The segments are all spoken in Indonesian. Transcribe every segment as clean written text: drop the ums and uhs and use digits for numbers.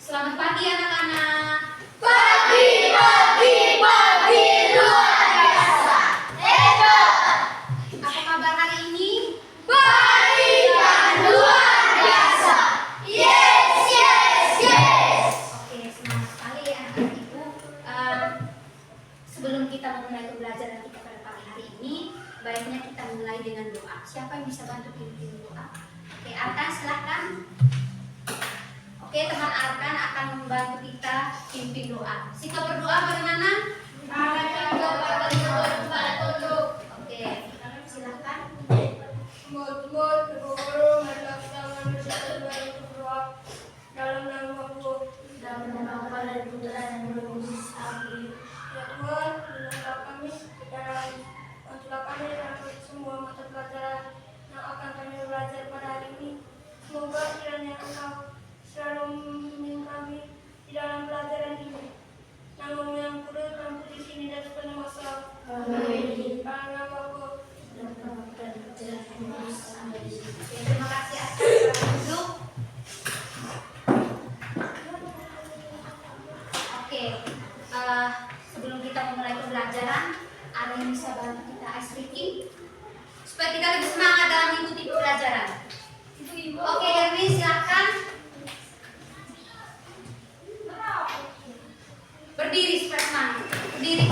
Selamat pagi anak-anak. Pagi, pagi, pagi luar biasa. Hebat. Apa kabar hari ini? Baik dan luar biasa. Yes, yes, yes. Oke, semangat sekali ya anak-anak ibu. Sebelum kita memulai pembelajaran kita pada pagi hari ini, baiknya kita mulai dengan doa. Siapa yang bisa bantu pimpin doa? Oke, Arkan silahkan. Oke, teman Arkan akan membantu kita pimpin doa. Sikap berdoa bagaimana? Oke, silahkan. Dalam nama Bapa dan Putra dan Roh Kudus. Amin. Ya Tuhan, lindungilah kami dalam bantulah kami dalam semua mata pelajaran yang akan kami belajar pada hari ini. Semoga kiranya Engkau selalu membimbing kami di dalam pelajaran ini. Namamu yang kudus dan di sini dan sepenuh masa. Amin. Dalam nama Bapa dan Putra dan Roh Kudus. Amin. Terima kasih atas duduk. Oke, sebelum kita memulai pembelajaran, ada yang bisa bantu kita ice breaking supaya kita lebih semangat dalam mengikuti pembelajaran. Oke, Erwin silahkan berdiri supaya semangat. Berdiri.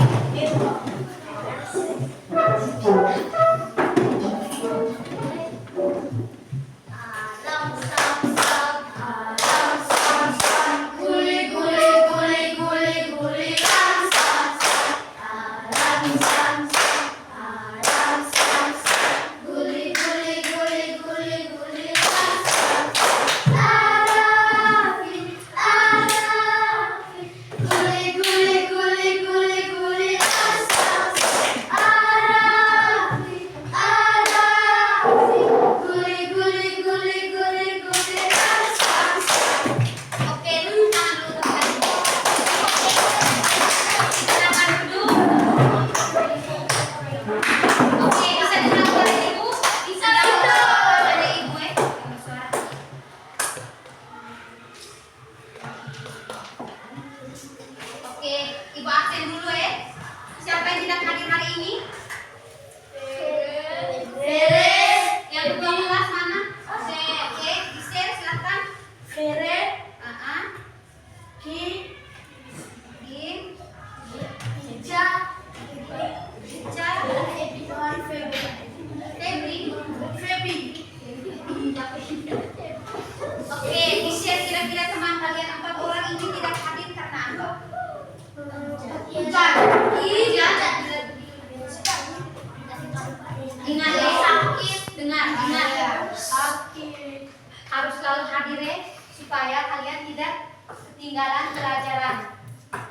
Harus selalu hadir ya, supaya kalian tidak ketinggalan pelajaran.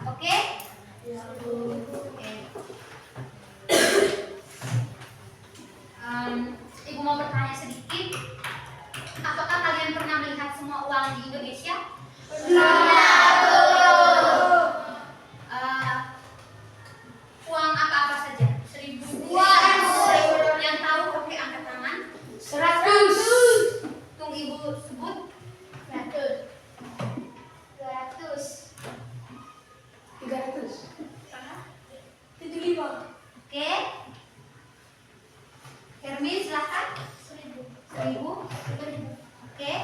Oke? Oke. Ibu mau bertanya sedikit. Apakah kalian pernah melihat semua uang di Indonesia? Uang apa-apa saja? 1.000. Yang tahu pakai angkat tangan. 100. Tunggu ibu sebut. 100. 200. 300. 75. Oke. Hermin silahkan. 1.000. Oke.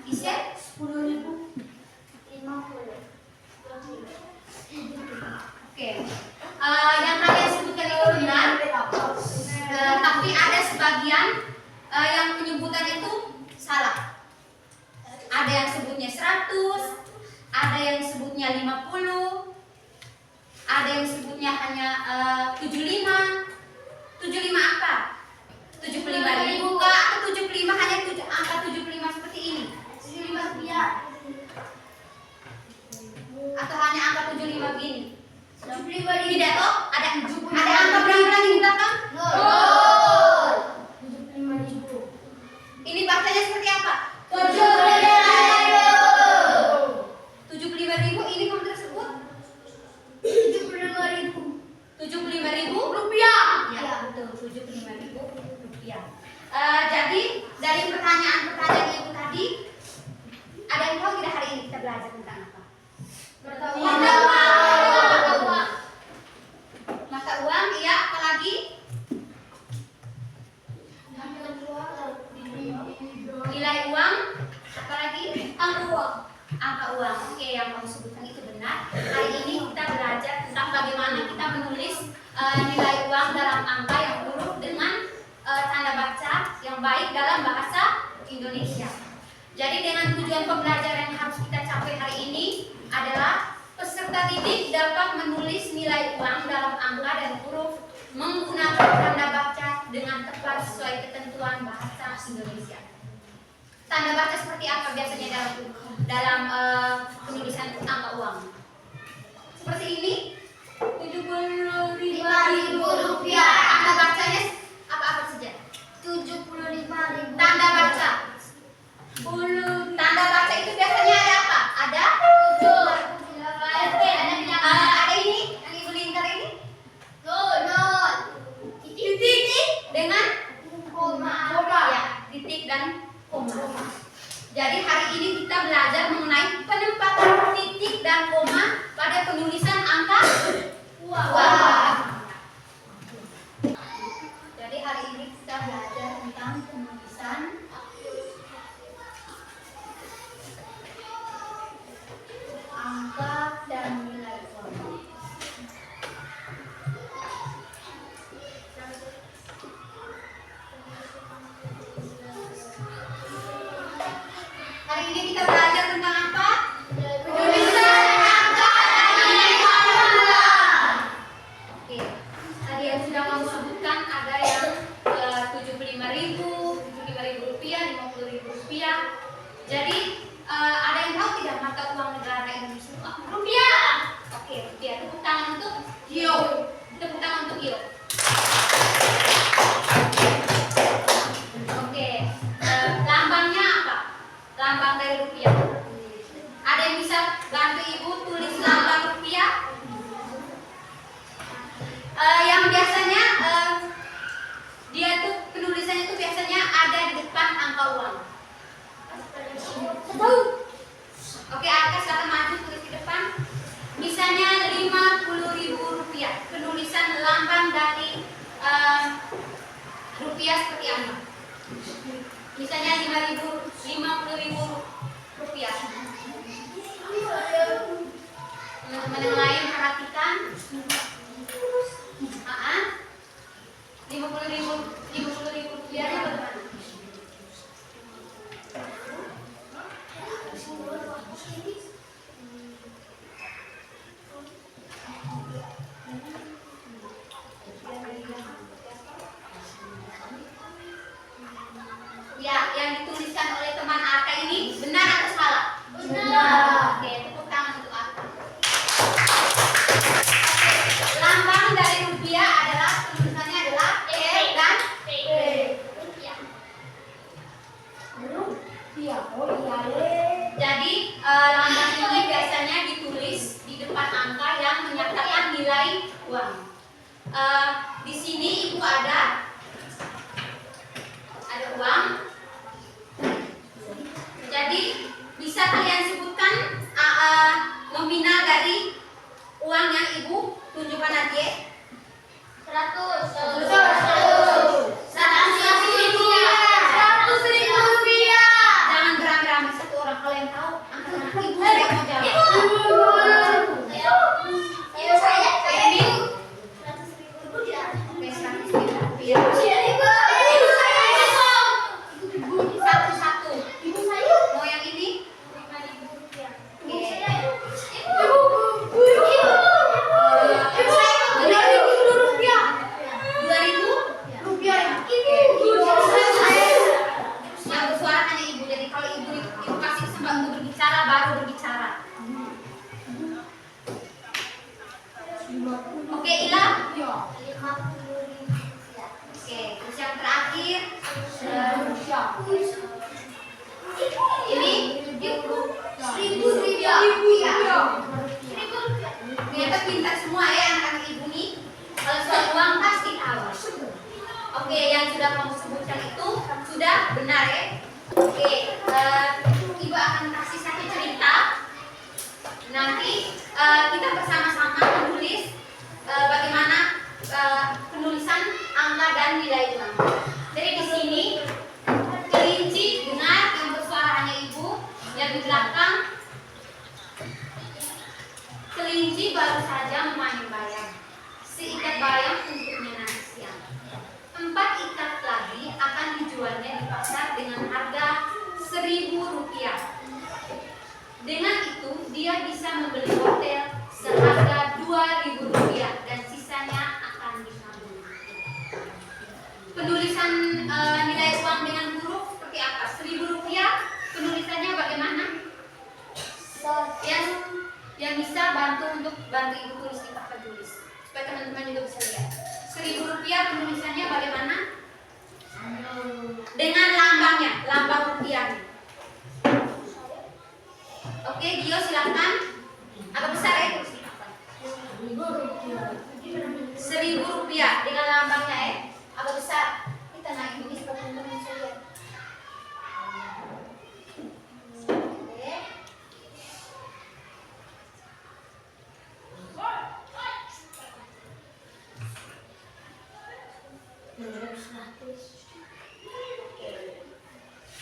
Isyad 10.000. 50. Oke. Yang kalian sebutkan itu benar. Tapi ada sebagian yang penyebutan itu salah. Ada yang sebutnya 100, ada yang sebutnya 50, ada yang sebutnya hanya 75. 75 apa? 75.000 kah? Atau 75 hanya angka 75 seperti ini? 75 rupiah. Atau hanya angka 75 begini? 75 tidak toh? Ada angka berapa lagi di belakang? 75.000. Ini bacanya seperti apa? 75.000. Ini kamu tersebut 75.000. 75.000 rupiah. Ya betul, 75.000 rupiah. Jadi dari pertanyaan angka uang. Oke, yang kamu sebutkan itu benar. Hari ini kita belajar tentang bagaimana kita menulis nilai uang dalam angka yang huruf dengan tanda baca yang baik dalam bahasa Indonesia. Jadi dengan tujuan pembelajaran yang harus kita capai hari ini adalah peserta didik dapat menulis nilai uang dalam angka dan huruf menggunakan tanda baca dengan tepat sesuai ketentuan bahasa Indonesia. Tanda baca seperti apa biasanya dalam penulisan angka uang? Seperti ini, Rp75.000. Tanda bacanya apa saja? 75.000. Tanda baca. Tanda baca itu biasanya ada apa? Ada 7. Ada ini yang ibu lingkar ini. Titik dengan koma. Ya, titik dan koma. Jadi hari ini kita belajar mengenai penempatan titik dan koma pada penulisan angka uang. Jadi hari ini kita belajar tentang penulisan angka dan nilai uang. Hari ini kita belajar tentang apa? Penulisan angka dan nilai uang. Oke, tadi yang sudah kamu sebutkan ada yang 75.000, Rp75.000, Rp50.000. Jadi ada yang tahu tidak mata uang negara Indonesia? Rupiah. Oke, rupiah. Tepuk tangan untuk Gio. Tepuk tangan untuk Gio. Oke, lambangnya apa? Lambang dari rupiah. Ada yang bisa bantu ibu tulis lambang rupiah? Yang biasanya dia tuh penulisannya itu biasanya ada di depan angka uang. Oke, Arka silakan maju tulis di depan. Misalnya Rp50.000. Penulisan lambang dari rupiah seperti apa? Misalnya Rp50.000. Teman-teman yang lain perhatikan. Rp50.000 nya bagaimana? Ya, yang dituliskan oleh teman Arka ini benar atau salah? Benar. Oke, tepuk tangan untuk Arka. Lambang dari rupiah adalah tulisannya adalah E dan P. Jadi lambang ini biasanya ditulis di depan angka yang menyatakan nilai uang. Di sini ibu ada uang. Jadi bisa kalian sebutkan nominal dari uang yang ibu tunjukkan nanti. 100.000 rupiah. Jangan geram-geram satu orang. Kalau yang tahu angkat anak ibu yang mau jawab. Saya ini 100.000 rupiah. Oke, 100.000 rupiah. Satu-satu. Ibu saya mau yang ini? 5.000 rupiah. Ibu saya. Ibu saya 2.000 rupiah. 2.000 rupiah. Ibu saya. Yang bersuara hanya ibu. Jadi kalau ibu kasih kesempatan untuk berbicara baru berbicara. Oke, Ila? 50.000. Oke, terus yang terakhir ini 1.000 rupiah. Ternyata pintar semua ya anak-anak ibu nih. Kalau soal uang pasti tahu. Oke, yang sudah kamu sebutkan itu sudah benar ya. Oke, ibu akan kasih satu cerita. Nanti kita bersama-sama menulis bagaimana penulisan angka dan nilai uang. Jadi di sini kelinci dengar yang bersuara hanya ibu, yang di belakang juga bisa lihat. Rp1.000 penulisannya bagaimana? Dengan lambangnya, lambang rupiah. Oke, Gio silahkan. Agak besar ya? Rp1.000 dengan lambangnya ya. Agak besar. Kita naik ini supaya teman-teman bisa lihat.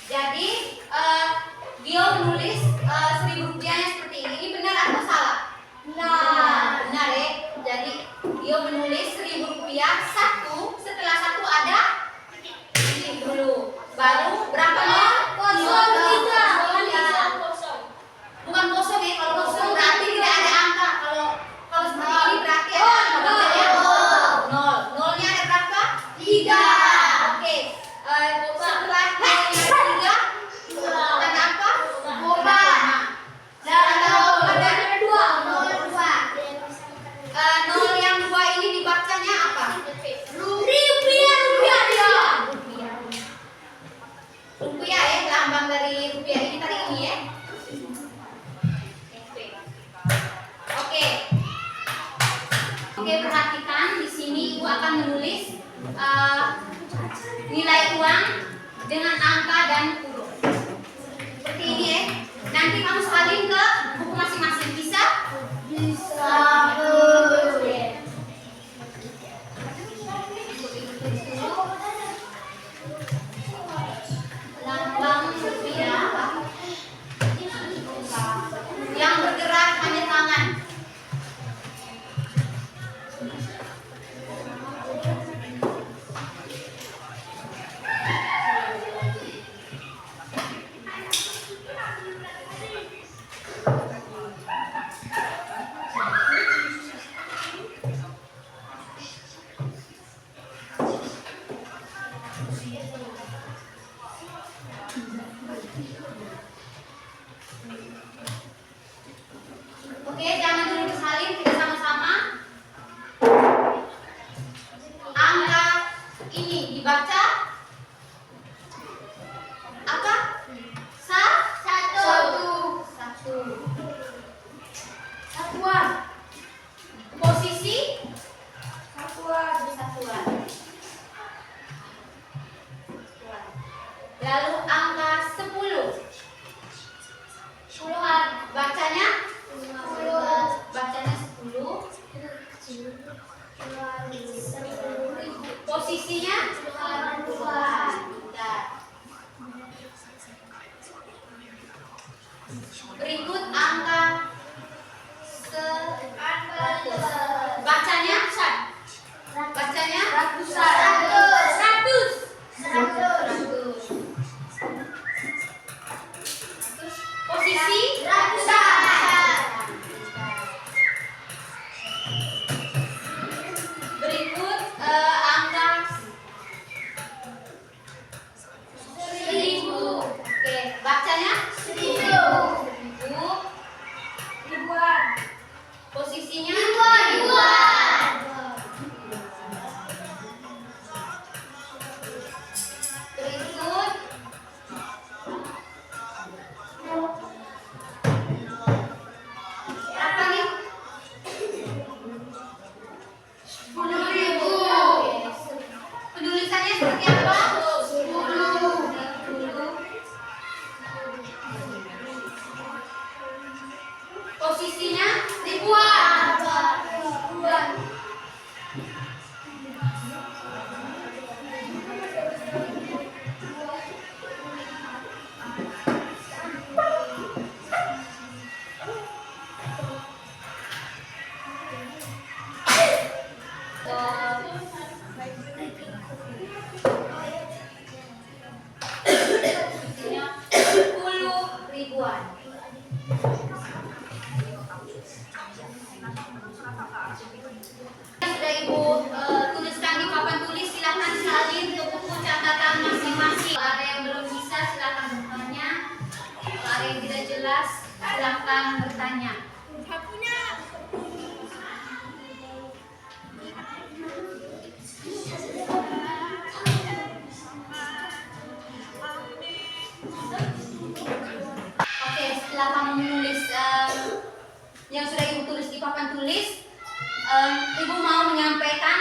Jadi Gio menulis Rp1.000-nya seperti ini. Ini benar atau salah? Benar ya. Jadi Gio menulis Rp1.000 satu. Setelah satu ada titik dulu. Baru berapa nol? Kosong. Bukan kosong ya. Kalau kosong berarti tidak ada angka. Kalau seperti ini berarti ada angka. Bacanya nol. Nolnya ada berapa? 3. Oke. Setelah nolnya 3 ada apa? Koma. Dan ada 2. Nol yang 2 ini dibacanya apa? Rupiah ya, lambang dari rupiah ini tadi ini ya. Oke, perhatikan di sini Ibu akan menulis nilai uang dengan angka dan huruf. Seperti ini ya. Nanti kamu salin ke buku masing-masing, bisa? Lambang rupiah yang bergerak hanya tangan. Oke, jangan dulu bersalin, kita sama-sama. Angka ini dibaca apa? Satu. Satuan. Posisi satuan. Lalu angka 10. Puluhan. Bacanya 10. Posisinya puluhan. Berikut angka 100. Bacanya ratusan. 100. Posisi ratusan. Berikut angka 1000. Oke, bacanya 1000. Ribuan. Posisinya ribuan. Berikut berapa nih? 10.000. Penulisannya seperti apa? 10. Posisinya ribuan. Posisinya 10 ribuan. Sudah Ibu tuliskan di papan tulis, silahkan salin ke buku catatan masing-masing. Kalau ada yang belum bisa silahkan bertanya. Kalau ada yang tidak jelas silahkan bertanya. yang sudah ibu tulis di papan tulis, ibu mau menyampaikan,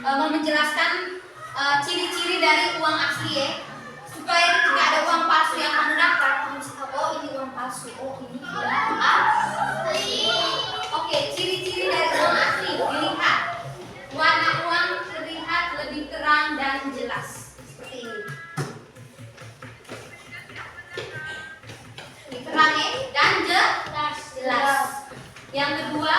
mau menjelaskan ciri-ciri dari uang asli ya, supaya jika ada uang palsu yang kamu dapat, kamu bisa tahu, oh ini uang palsu, oh ini tidak asli. Oke, ciri-ciri dari uang asli dilihat, warna uang terlihat lebih terang dan jelas seperti ini. Lebih terang ya dan jelas. Yang kedua,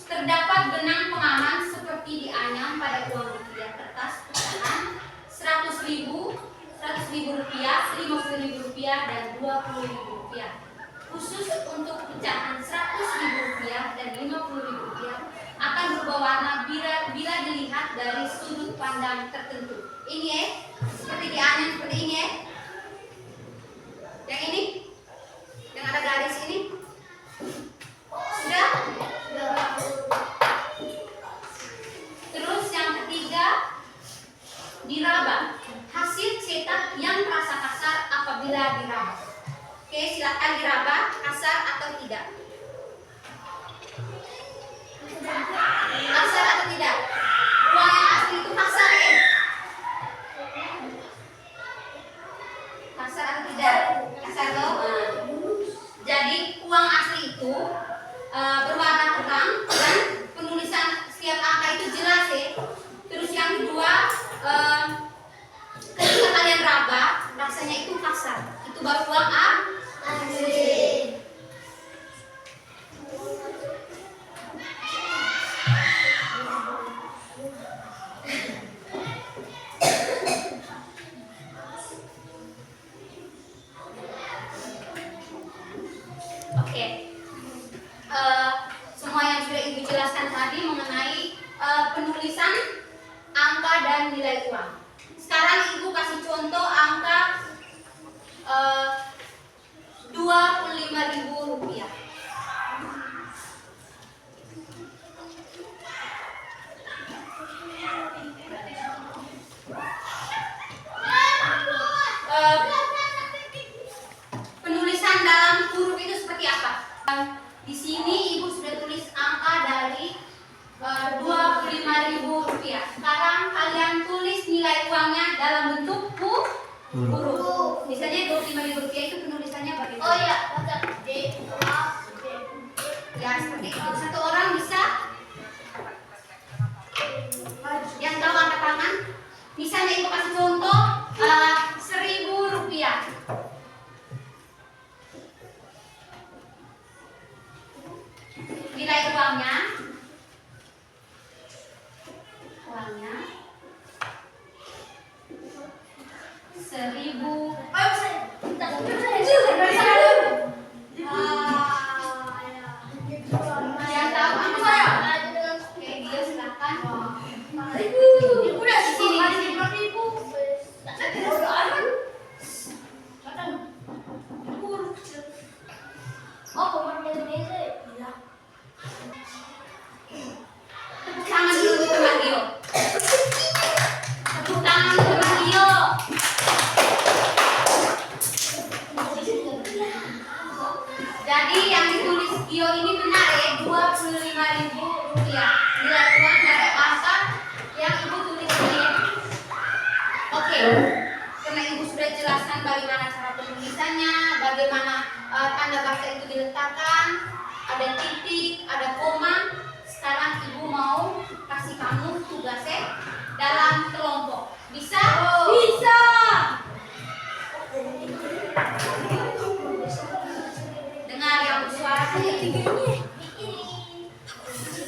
terdapat benang pengaman seperti dianyam pada uang rupiah kertas pecahan 100.000, 100.000 rupiah, 50.000 rupiah, dan 20.000 rupiah. Khusus untuk pecahan 100.000 rupiah dan 50.000 rupiah akan berubah warna bila dilihat dari sudut pandang tertentu. Ini ya, seperti dianyam seperti ini ya. Yang ini, yang ada garis ini, sudah? Terus yang ketiga, diraba. Hasil cetak yang terasa kasar apabila diraba. Oke, silakan diraba, kasar atau tidak. Kasar atau tidak? Uang yang asli itu kasar ya? Kasar atau tidak? Kasar loh. Jadi uang asli itu berwarna terang dan penulisan setiap angka itu jelas ya. Terus yang kedua, ketika kalian raba, rasanya itu kasar. Itu baru uang asli. Oke. Semua yang sudah ibu jelaskan tadi mengenai penulisan angka dan nilai uang. Sekarang ibu kasih contoh angka 25.000 rupiah. Penulisan dalam huruf itu seperti apa? Di sini ibu sudah tulis angka dari 25.000 rupiah. Sekarang kalian tulis nilai uangnya dalam bentuk huruf. Misalnya 25.000 rupiah itu penulisannya bagaimana? Oh ya, baca D. Ya seperti itu. Satu orang bisa yang tahu angkat tangan. Misalnya ibu kasih contoh 1.000 rupiah. Nilai uangnya 1.000. Yang tahu angkat tangan. Oke, dia silakan. Ibu udah Di sini. Oh, komar meze. Iya. Tepuk tangan dulu untuk Mbak Gio. Tepuk tangan untuk Mbak Gio. Jadi yang ditulis Gio ini benar ya, 25.000 rupiah. Nilai uang dari angka yang ibu tulis ini. Oke, karena ibu sudah jelaskan bagaimana cara penulisannya, bagaimana tanda baca itu diletakkan, ada titik, ada koma. Sekarang ibu mau kasih kamu tugasnya dalam kelompok. Bisa? Bisa. Dengar yang bersuara saja.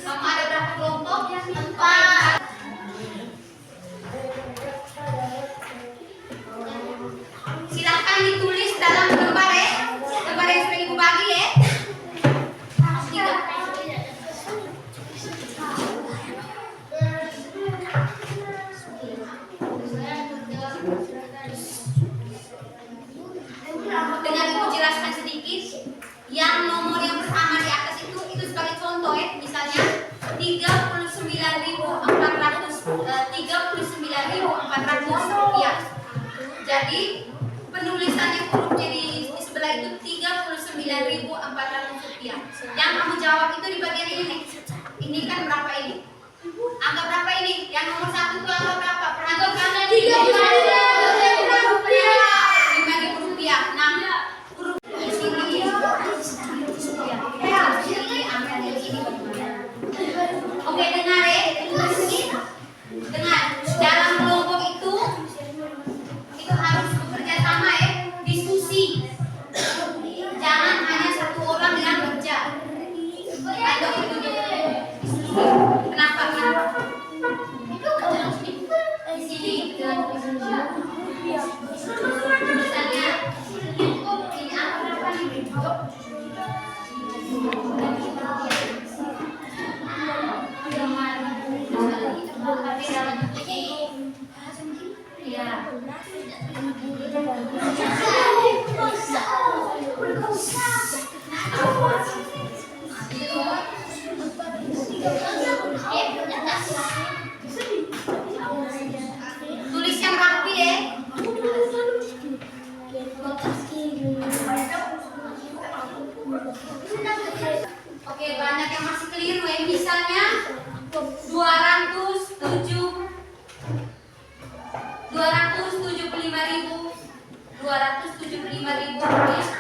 Kamu ada berapa kelompok? 4. Silahkan ditulis dalam lembar ya. Lembar yang sudah ibu bagi ya. 3. Dengan ibu jelaskan sedikit. Yang nomor yang pertama di atas itu sebagai contoh ya. Misalnya 39.400 rupiah. Jadi penulisannya hurufnya di sebelah itu Rp35.400. Yang kamu jawab itu di bagian ini nih. Ini kan berapa ini? Angka berapa ini? Yang nomor 1 itu angka berapa? Angka kanan Rp5.000. Nah, huruf di sini ini angka di sini. Oke, dengar ya. Dengar, dalam kelompok itu harus bekerja sama ya, diskusi. Jangan hanya satu orang yang kerja. Ayo itu diskusi. Kenapa? Di sini misalnya ini apa berapa nih? Tulis yang rapi ya. Oke, banyak yang masih keliru ya. Misalnya 275.000 rupiah.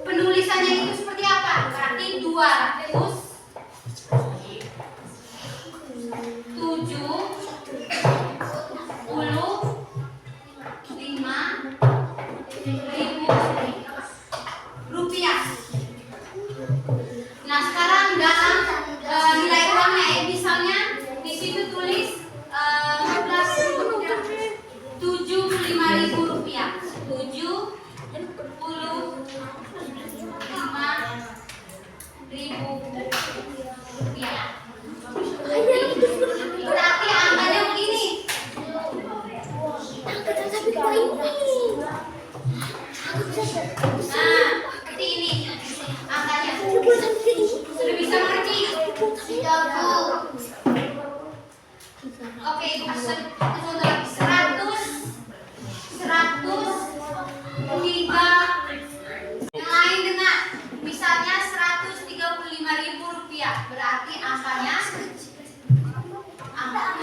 Penulisannya itu seperti apa? Berarti 275.000 rupiah. Nah, sekarang dalam nilai uangnya ya, misalnya di situ tulis 75.000 rupiah. 75.000 rupiah. Berarti angkanya begini. Nah, seperti ini angkanya. Sudah bisa mengerti? Oke, ibu kasih contoh lagi. 103. Yang lain dengar. Misalnya 135.000 rupiah. Berarti angkanya adalah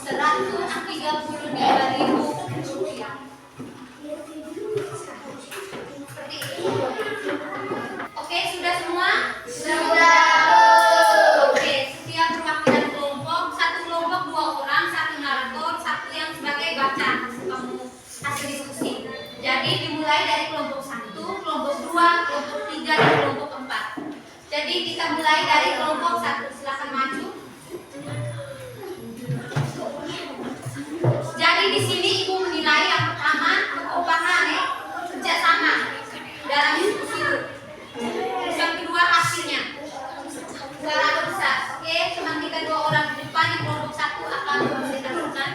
135.000 rupiah. Seperti itu. Oke, sudah semua? Sudah. Oke, setiap perwakilan kelompok, satu kelompok 2 orang, satu narator, satu yang sebagai baca kamu hasil diskusi. Jadi dimulai dari kelompok 1, kelompok 2, kelompok 3, dan kelompok 4. Jadi kita mulai dari kelompok 1. Silakan maju. Jadi di sini ibu menilai yang pertama kekompakan ya, kerjasama dalam diskusi itu. Yang kedua hasilnya suara besar. Oke, cuma kita 2 orang di depan, yang kelompok 1 akan mempresentasikan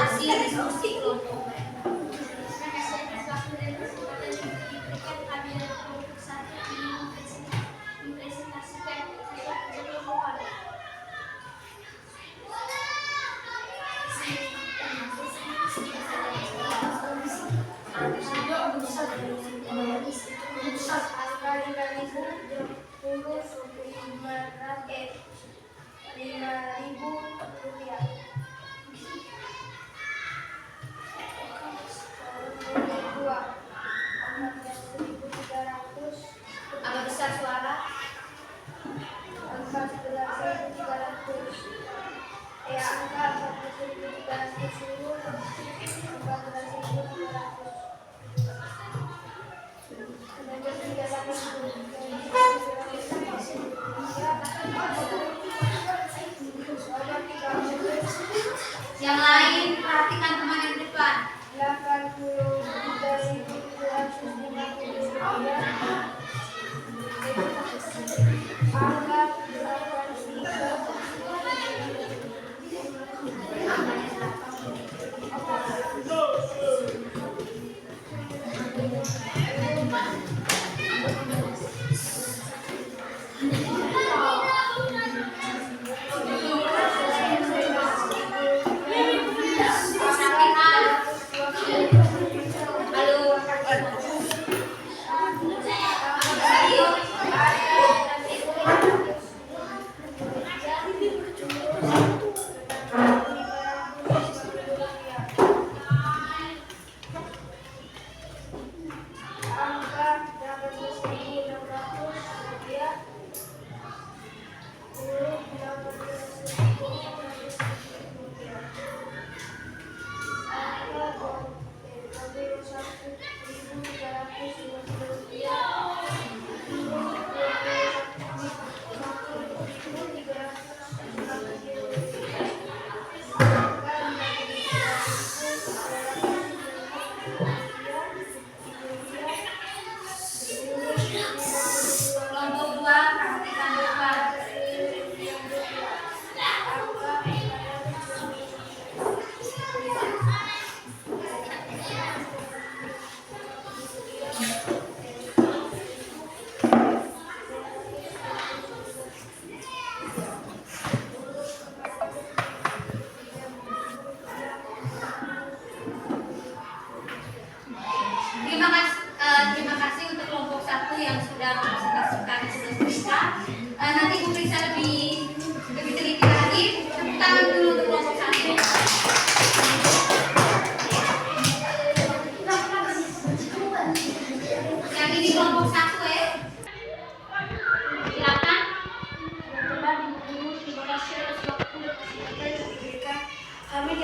hasil diskusi kelompok. Agak besar suara. 14.300. Ya, angka 14.310. 14.300. Yang lain perhatikan teman yang di depan. 83.750. Angka 8.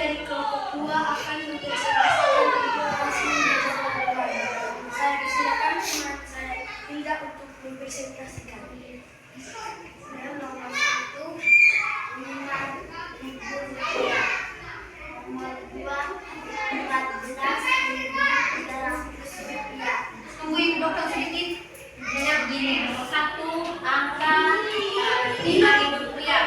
dari kelompok 2 akan mempresentasikan informasi menjadi. Saya persilakan teman saya Linda untuk mempresentasikan. Nomor 1, 5.000 rupiah. Nomor 2, 14.300 rupiah. Tunggu Ibu Dokter sedikit. Jadi begini, nomor 1 angka 5.000 rupiah.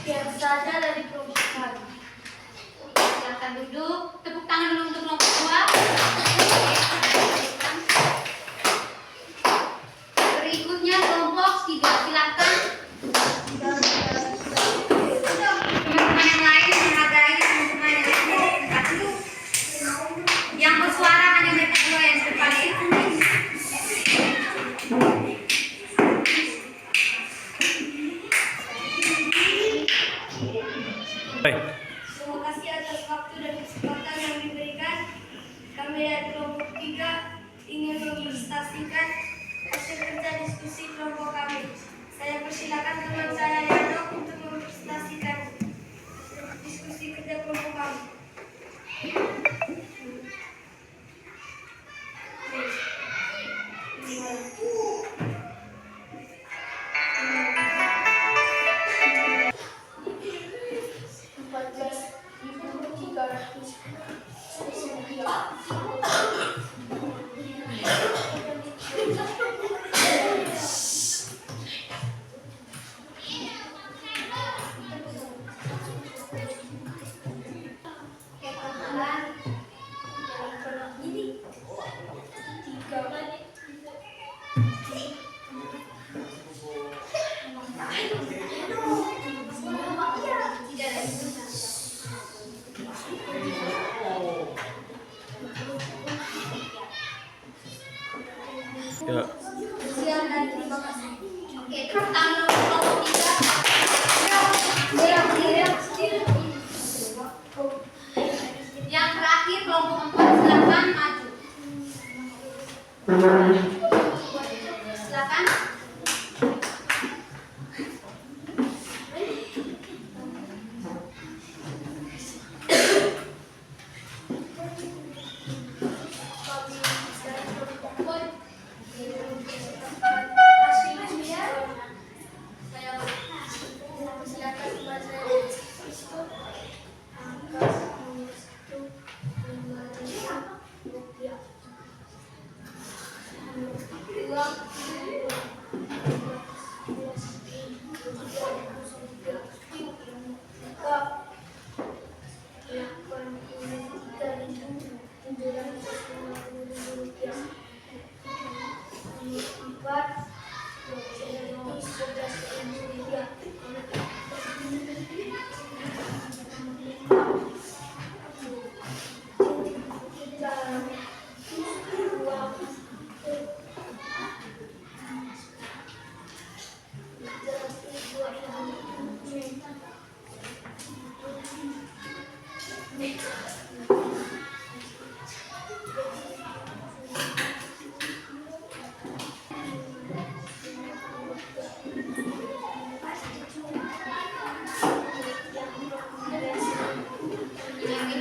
Sekian saja dari kelompok kami. Silakan duduk. Tepuk tangan dulu untuk kelompok 2. Berikutnya kelompok 3. Silakan. Teman-teman yang lain menghargai teman-teman yang lain. Yang bersuara hanya mereka 2 yang terpaling. Terima kasih atas waktu dan kesempatan yang diberikan. Kami dari kelompok 3 ingin mempresentasikan hasil kerja diskusi kelompok kami. Saya persilakan teman saya Yano untuk mempresentasikan diskusi kerja kelompok kami. Ya. Sekian dan terima kasih. Oke, tepuk tangan dulu untuk kelompok 3. Yang terakhir kelompok 4. Silakan maju. Silakan.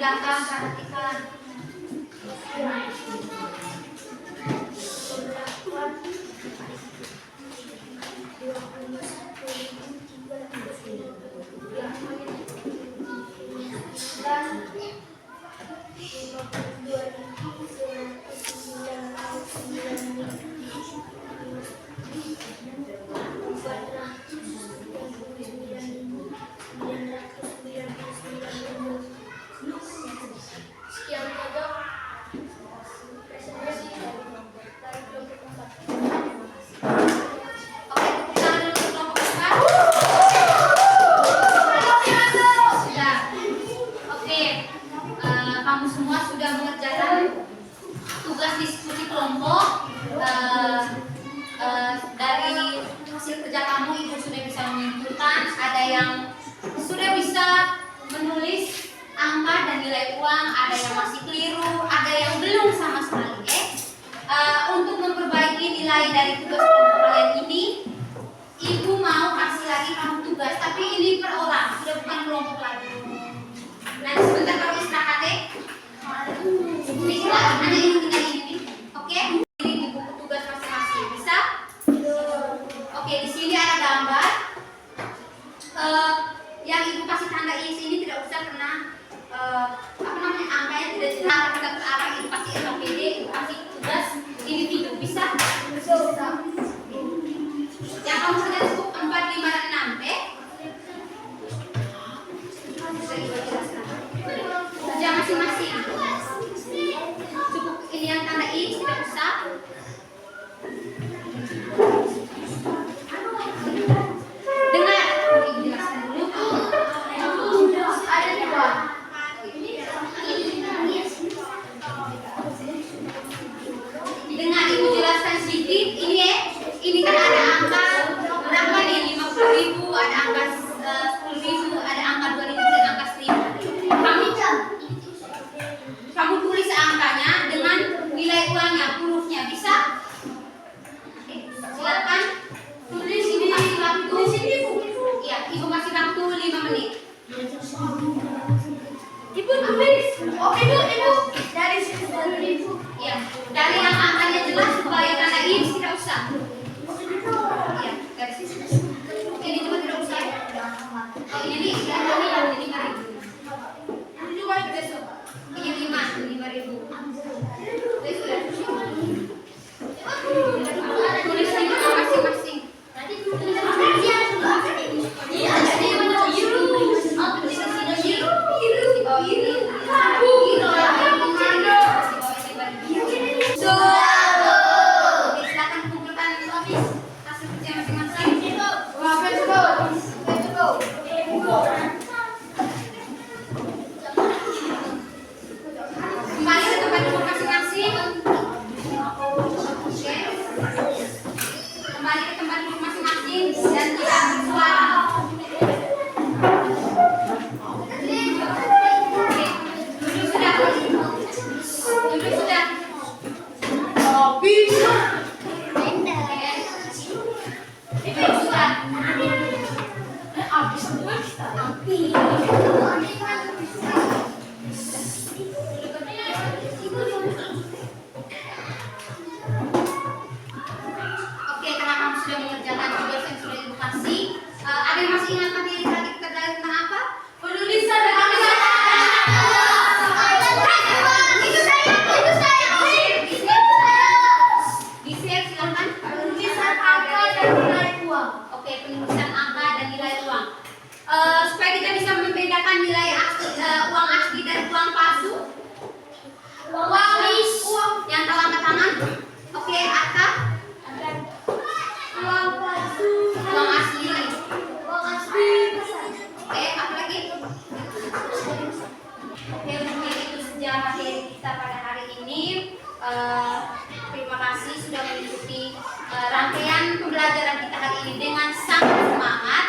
belakang perhatikan. Sekian saja presentasi dari kelompok 4. Oke, tepuk tangan dulu untuk kelompok 4. Sudah. Oke, kamu semua sudah mengerjakan tugas diskusi kelompok. Dari hasil kerja kamu, ibu sudah bisa menyimpulkan. Ada yang sudah bisa menulis angka dan nilai uang, ada yang masih keliru, ada yang belum sama sekali. Untuk memperbaiki nilai dari tugas kelompok kalian ini, ibu mau kasih lagi kamu tugas, tapi ini per orang, sudah bukan kelompok lagi. Nanti sebentar kamu istirahat deh. Ini silakan, ada yang tinggal ini, oke? Ini di buku tugas masing-masing, bisa? Oke, di sini ada gambar. Yang ibu kasih tanda is ini tidak usah kena angkanya tidak jelas, kita terarah. Ibu kasih LPD, ibu kasih tugas individu, bisa? Yang kamu sudah cukup 4, 5, dan 6, bisa ibu jelaskan. Kerja masing-masing. Cukup ini yang tanda is, tidak usah. Dengar, ibu jelaskan dulu. Ada dua. Dengan ibu jelaskan sedikit, ini kan ada angka berapa nih? 50.000, ada angka 10.000, ada angka 2.000 dan angka 1.000. Kamu tulis angkanya dengan nilai uangnya, hurufnya, bisa? Oke, silakan tulis. Ibu kasih waktu. Ya, ibu kasih waktu 5 menit. Ibu tulis. Oh, ibu dari sini dulu, ibu. Ya, dari yang angkanya jelas supaya tanda is tidak usah. Ya, dari sini. Ini juga tidak usah. Oh, ini 5.000. Ini juga besok. Ini 5.000. Sudah. Tulis di buku masing-masing. Silakan kumpulkan hasil kerja masing-masing. Kembali ke tempat duduk masing-masing. Oke. Kembali ke tempat duduk masing-masing dan tidak bersuara. Oke. Duduk sudah. Duduk sudah. Duduk sudah. Oke, karena kamu sudah mengerjakan tugas yang sudah ibu kasih, ada yang masih ingat materi tadi kita belajar tentang apa? Penulisan dan tulisan. Di-share silakan. Penulisan angka dan nilai uang. Oke, penulisan angka dan nilai uang. Supaya kita bisa membedakan nilai uang asli dari uang palsu. Uang yang telapak tangan. Oke, Atta. Uang palsu. Uang asli. Uang asli. Oke, apa lagi? Oke, mungkin itu saja materi kita pada hari ini. Terima kasih sudah mengikuti rangkaian pembelajaran kita hari ini dengan sangat semangat.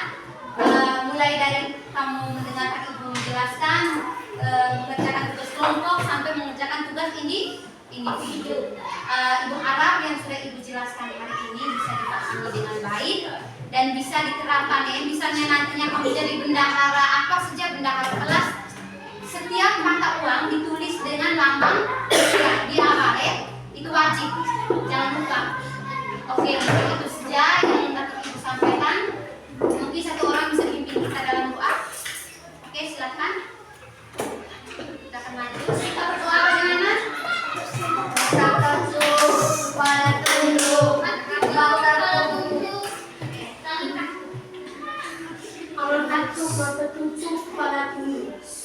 Mulai dari kamu mendengarkan ibu menjelaskan, mengerjakan tugas kelompok sampai mengerjakan tugas individu. Ibu harap yang sudah ibu jelaskan hari ini bisa dipahami dengan baik dan bisa diterapkan. Misalnya nantinya kamu jadi bendahara, apa saja bendahara kelas, setiap mata uang Oke, mungkin itu saja yang dapat Ibu sampaikan. Mungkin satu orang bisa pimpin kita dalam doa. Oke, silakan. Kita akan maju. Kita berdoa bagaimana? Mata tertutup, kepala tunduk. Mata tertutup. Angkat tuh, mata tutup, kepala tunduk.